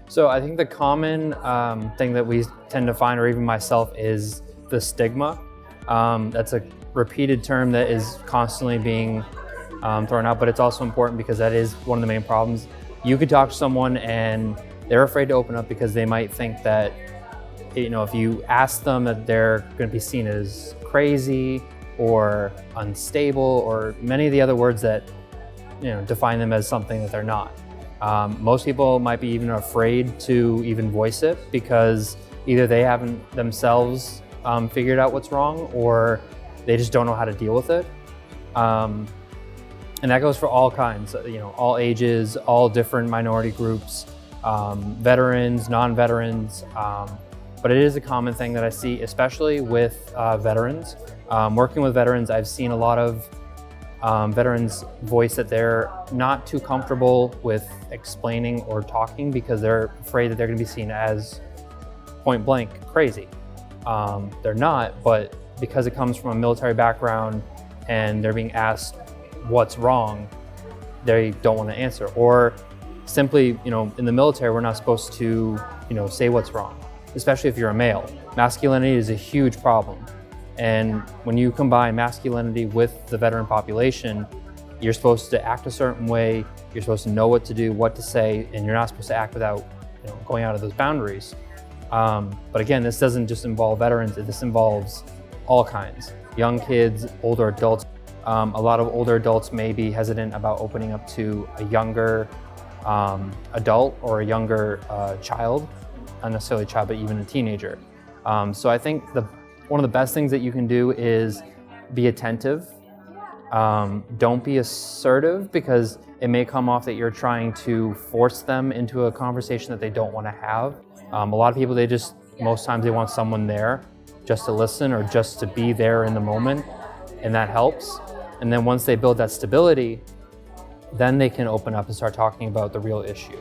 So I think the common thing that we tend to find, or even myself, is the stigma. That's a repeated term that is constantly being thrown out, but it's also important because that is one of the main problems. You could talk to someone and they're afraid to open up because they might think that, if you ask them, that they're going to be seen as crazy or unstable, or many of the other words that define them as something that they're not. Most people might be even afraid to even voice it because either they haven't themselves figured out what's wrong, or they just don't know how to deal with it. And that goes for all kinds, all ages, all different minority groups, veterans, non-veterans. But it is a common thing that I see, especially with veterans. Working with veterans, I've seen a lot of veterans voice that they're not too comfortable with explaining or talking because they're afraid that they're going to be seen as point blank crazy. They're not, but because it comes from a military background and they're being asked what's wrong, they don't want to answer. Or simply, in the military, we're not supposed to, say what's wrong, especially if you're a male. Masculinity is a huge problem. And when you combine masculinity with the veteran population, you're supposed to act a certain way, you're supposed to know what to do, what to say, and you're not supposed to act without going out of those boundaries. But again, this doesn't just involve veterans, this involves all kinds. Young kids, older adults. A lot of older adults may be hesitant about opening up to a younger adult or a younger child, not necessarily a child, but even a teenager. So I think one of the best things that you can do is be attentive. Don't be assertive, because it may come off that you're trying to force them into a conversation that they don't want to have. A lot of people, most times they want someone there just to listen or just to be there in the moment, and that helps. And then once they build that stability, then they can open up and start talking about the real issue.